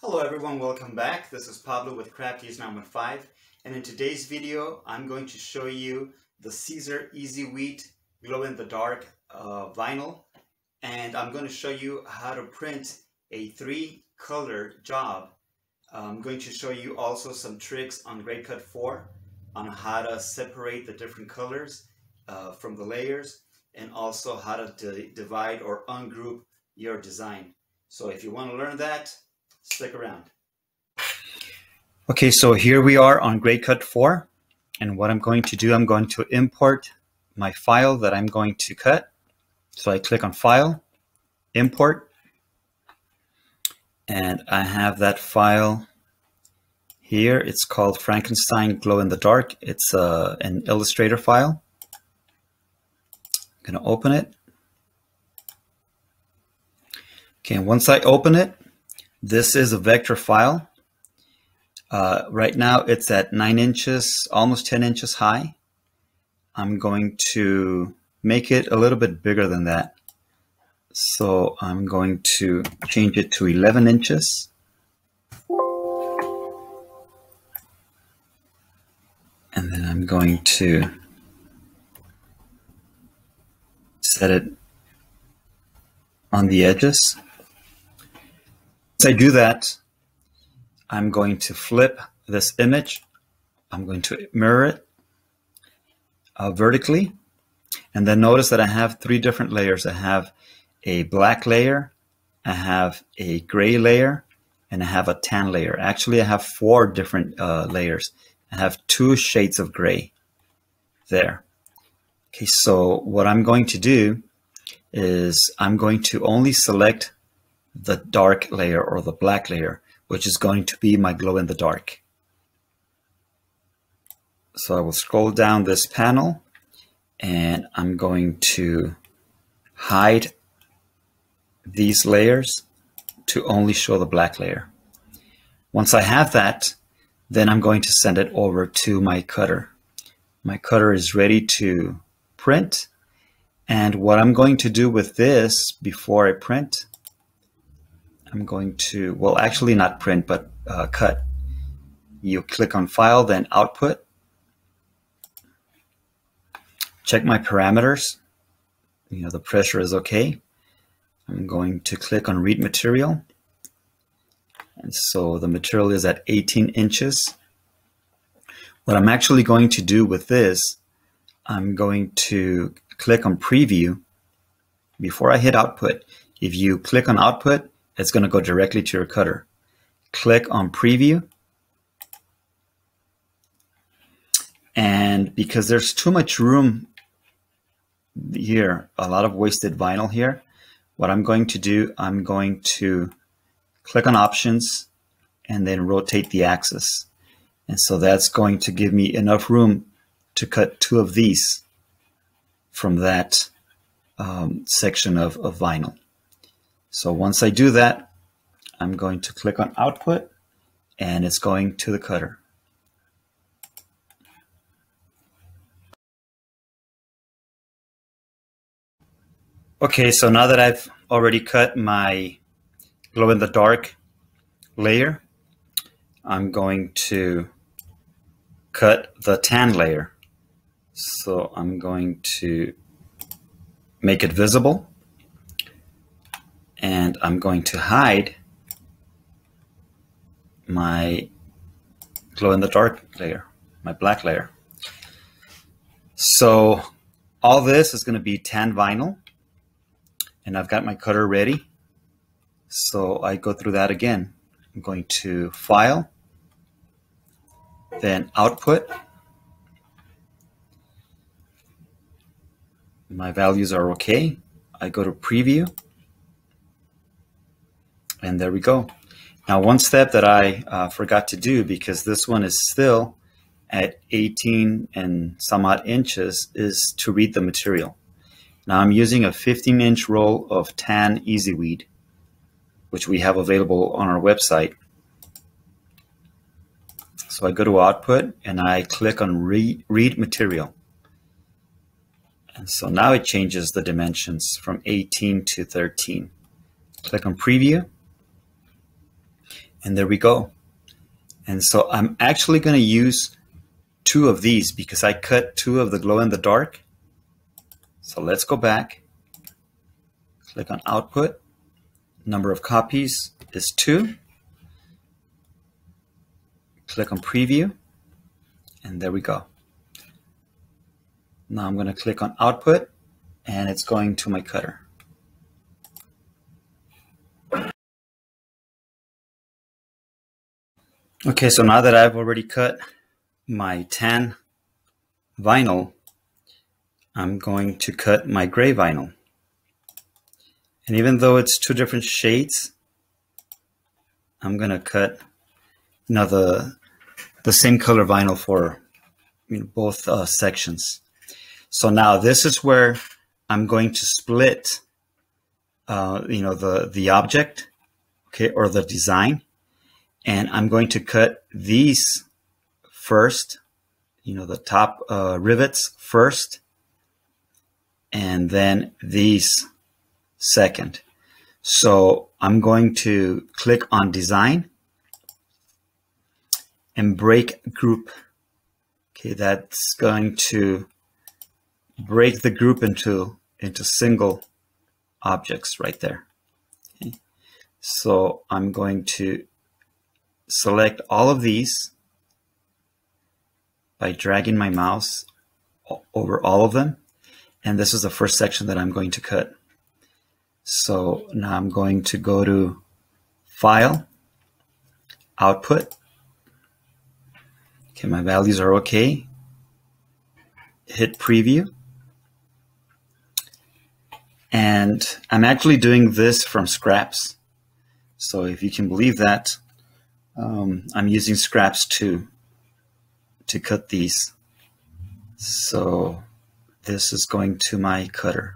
Hello everyone, welcome back. This is Pablo with Crafties 915, and in today's video I'm going to show you the Siser Easyweed glow-in-the-dark vinyl, and I'm going to show you how to print a 3-color job. I'm going to show you also some tricks on Grade Cut 4 on how to separate the different colors from the layers, and also how to divide or ungroup your design. So if you want to learn that, stick around. Okay, so here we are on Grade Cut 4, and what I'm going to do, I'm going to import my file that I'm going to cut. So I click on File, Import, and I have that file here. It's called Frankenstein Glow in the Dark. It's an Illustrator file. I'm going to open it. Okay, and once I open it, this is a vector file. Right now it's at 9 inches, almost 10 inches high. I'm going to make it a little bit bigger than that. So I'm going to change it to 11 inches. And then I'm going to set it on the edges. Once I do that, I'm going to flip this image. I'm going to mirror it vertically. And then notice that I have 3 different layers. I have a black layer, I have a gray layer, and I have a tan layer. Actually, I have 4 different layers. I have 2 shades of gray there. Okay, so what I'm going to do is I'm going to only select the dark layer or the black layer, which is going to be my glow in the dark. So I will scroll down this panel and I'm going to hide these layers to only show the black layer. Once I have that, then I'm going to send it over to my cutter. My cutter is ready to print. And what I'm going to do with this before I print, I'm going to, well, actually not print, but cut. You click on File, then Output. Check my parameters. You know, the pressure is okay. I'm going to click on Read Material. And so the material is at 18 inches. What I'm actually going to do with this, I'm going to click on Preview. Before I hit Output, if you click on Output, it's going to go directly to your cutter. Click on Preview. And because there's too much room here, a lot of wasted vinyl here, what I'm going to do, I'm going to click on Options and then rotate the axis. And so that's going to give me enough room to cut 2 of these from that section of vinyl. So once I do that, I'm going to click on Output and it's going to the cutter. Okay, so now that I've already cut my glow-in-the-dark layer, I'm going to cut the tan layer. So I'm going to make it visible. And I'm going to hide my glow-in-the-dark layer, my black layer. So all this is going to be tan vinyl, and I've got my cutter ready. So I go through that again. I'm going to File, then Output. My values are okay. I go to Preview. And there we go. Now, one step that I forgot to do, because this one is still at 18 and some odd inches, is to read the material. Now, I'm using a 15-inch roll of tan Easyweed, which we have available on our website. So I go to Output and I click on Read Material. And so now it changes the dimensions from 18 to 13. Click on Preview. And there we go. And so I'm actually going to use 2 of these because I cut 2 of the glow in the dark. So let's go back, click on output. Number of copies is 2. Click on preview, and there we go. Now I'm going to click on output, and it's going to my cutter. Okay, so now that I've already cut my tan vinyl, I'm going to cut my gray vinyl. And even though it's 2 different shades, I'm going to cut the same color vinyl for both sections. So now this is where I'm going to split the object, okay, or the design, and I'm going to cut these first, the top rivets first, and then these second. So I'm going to click on design and break group. Okay, that's going to break the group into single objects right there. Okay. So I'm going to select all of these by dragging my mouse over all of them, and this is the first section that I'm going to cut. So now I'm going to go to File, Output. Okay, my values are okay. Hit Preview. And I'm actually doing this from scraps. So if you can believe that, I'm using scraps to cut these. So this is going to my cutter.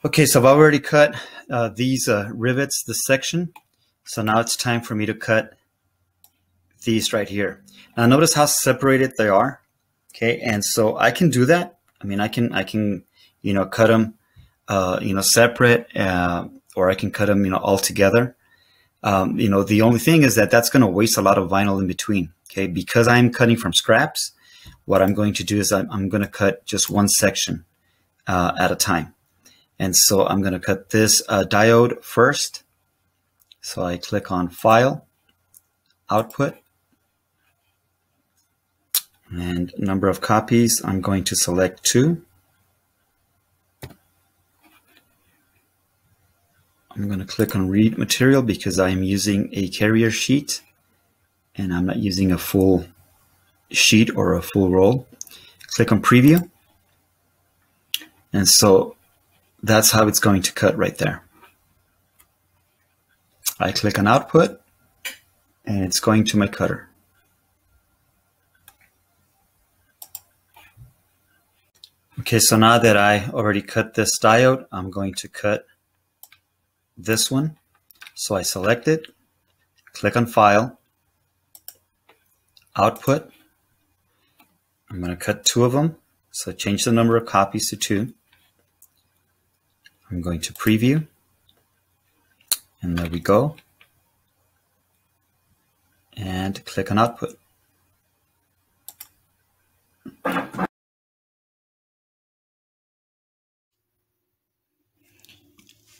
Okay, so I've already cut these rivets, this section. So now it's time for me to cut these right here. Now notice how separated they are. Okay, and so I can do that. I mean, I can cut them separate, or I can cut them all together. The only thing is that that's going to waste a lot of vinyl in between. Okay, because I'm cutting from scraps, what I'm going to do is I'm going to cut just one section at a time. And so I'm going to cut this diode first. So I click on File, Output, and number of copies, I'm going to select 2. I'm going to click on Read Material because I am using a carrier sheet and I'm not using a full sheet or a full roll. Click on Preview. And so that's how it's going to cut right there. I click on Output and it's going to my cutter. Okay, so now that I already cut this diode, I'm going to cut this one. So I select it, click on File, Output. I'm going to cut 2 of them. So change the number of copies to 2. I'm going to Preview. And there we go. And click on Output.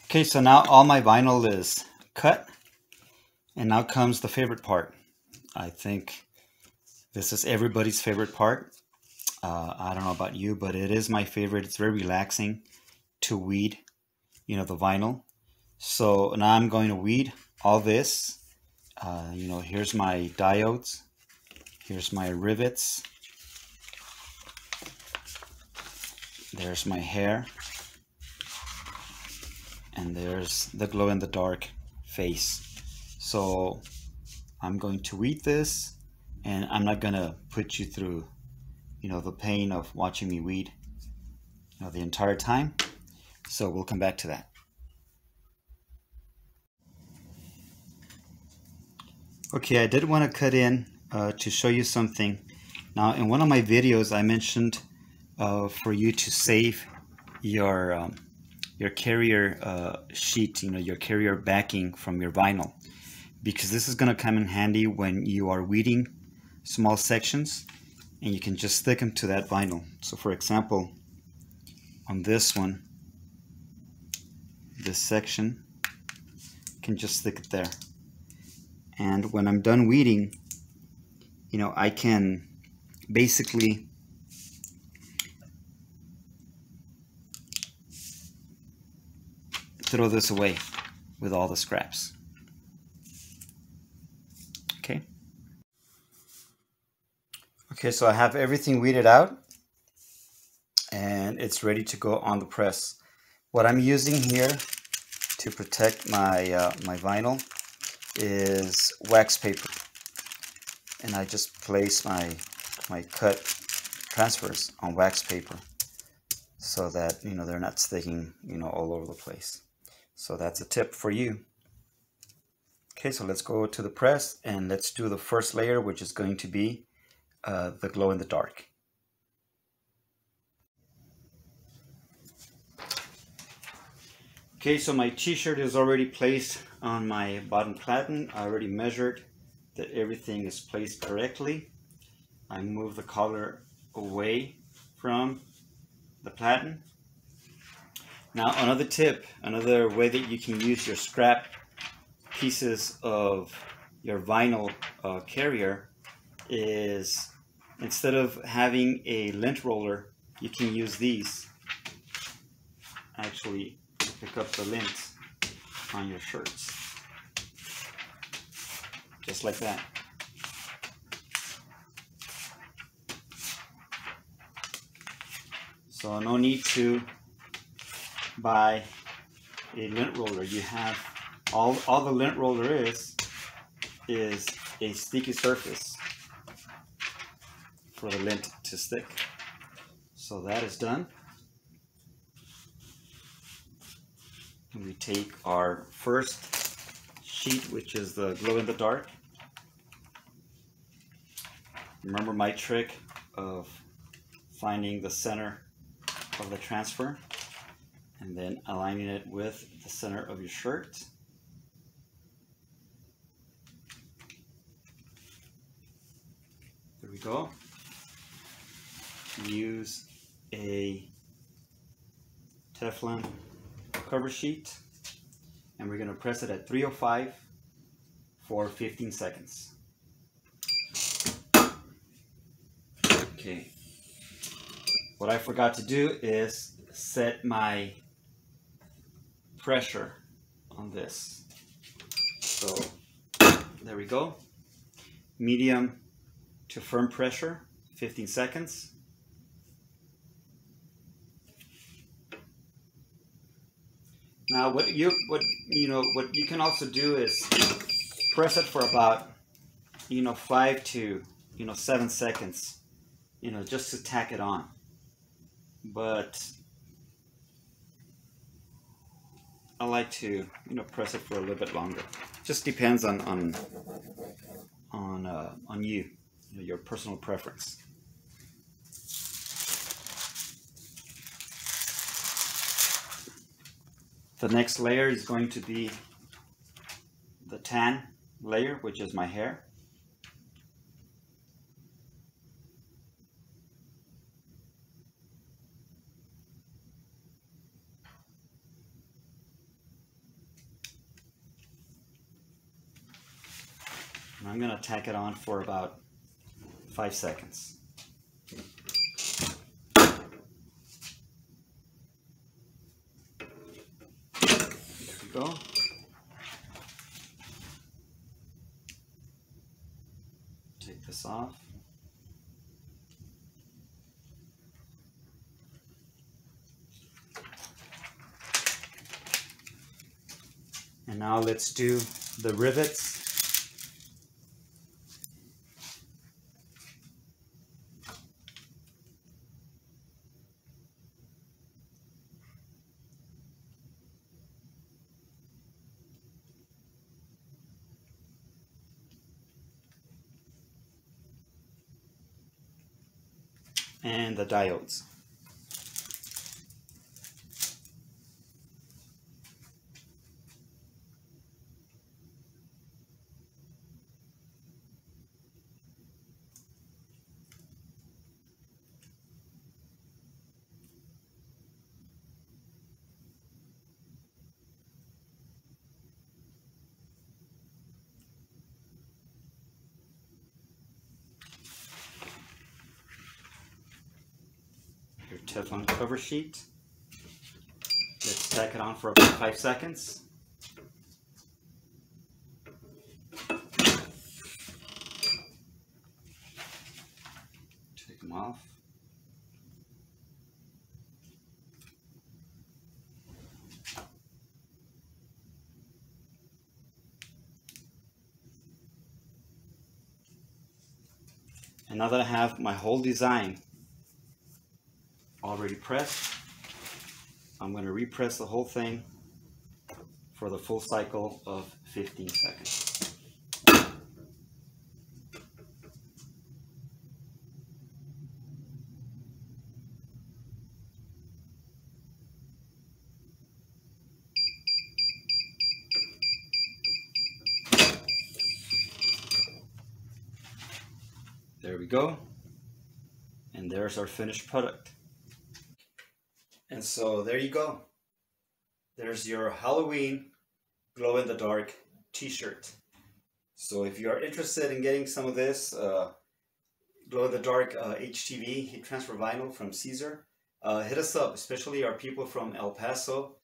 Okay, so now all my vinyl is cut, and now comes the favorite part. I think this is everybody's favorite part. I don't know about you, but it is my favorite. It's very relaxing to weed, the vinyl. So now I'm going to weed all this. Here's my diodes. Here's my rivets. There's my hair. And there's the glow-in-the-dark face. So I'm going to weed this, and I'm not going to put you through, the pain of watching me weed, the entire time. So we'll come back to that. Okay, I did want to cut in to show you something. Now, in one of my videos, I mentioned for you to save your carrier sheet, your carrier backing from your vinyl, because this is going to come in handy when you are weeding small sections, and you can just stick them to that vinyl. So for example, on this one, this section, you can just stick it there, and when I'm done weeding, I can basically throw this away with all the scraps. Okay, so I have everything weeded out and it's ready to go on the press. What I'm using here to protect my my vinyl is wax paper, and I just place my cut transfers on wax paper so that they're not sticking all over the place. So that's a tip for you. Okay, so let's go to the press and let's do the first layer, which is going to be the glow in the dark. Okay, so my t-shirt is already placed on my bottom platen. I already measured that everything is placed correctly. I move the collar away from the platen. Now another tip, another way that you can use your scrap pieces of your vinyl carrier is, instead of having a lint roller, you can use these. Actually pick up the lint on your shirts, just like that. So no need to buy a lint roller. You have all the lint roller is a sticky surface for the lint to stick. So that is done. And we take our first sheet, which is the glow in the dark. Remember my trick of finding the center of the transfer and then aligning it with the center of your shirt. There we go. Use a Teflon cover sheet, and we're going to press it at 305 for 15 seconds. Okay. What I forgot to do is set my pressure on this. So there we go. Medium to firm pressure, 15 seconds. Now what you can also do is press it for about 5 to 7 seconds, just to tack it on. But I like to press it for a little bit longer. Just depends on you, your personal preference. The next layer is going to be the tan layer, which is my hair. And I'm going to tack it on for about 5 seconds. There we go. Take this off. And now let's do the rivets. And the diodes. Teflon cover sheet. Let's tack it on for about 5 seconds. Take them off. And now that I have my whole design already pressed, I'm going to repress the whole thing for the full cycle of 15 seconds. There we go. And there's our finished product. And so there you go. There's your Halloween glow-in-the-dark t-shirt. So if you are interested in getting some of this glow-in-the-dark HTV, heat transfer vinyl from Siser, hit us up, especially our people from El Paso.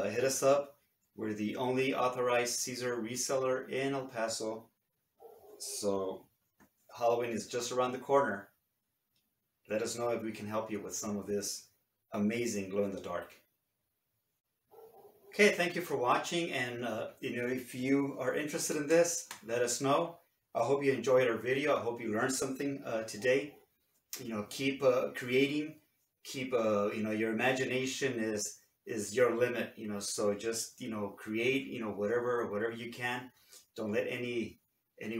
Hit us up. We're the only authorized Siser reseller in El Paso. So Halloween is just around the corner. Let us know if we can help you with some of this amazing glow-in-the-dark. Okay, thank you for watching, and if you are interested in this, let us know. I hope you enjoyed our video. I hope you learned something today. Keep creating. Keep your imagination is your limit. So just create whatever you can. Don't let any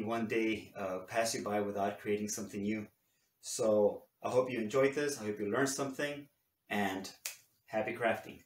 one day pass you by without creating something new. So I hope you enjoyed this. I hope you learned something, and happy crafting.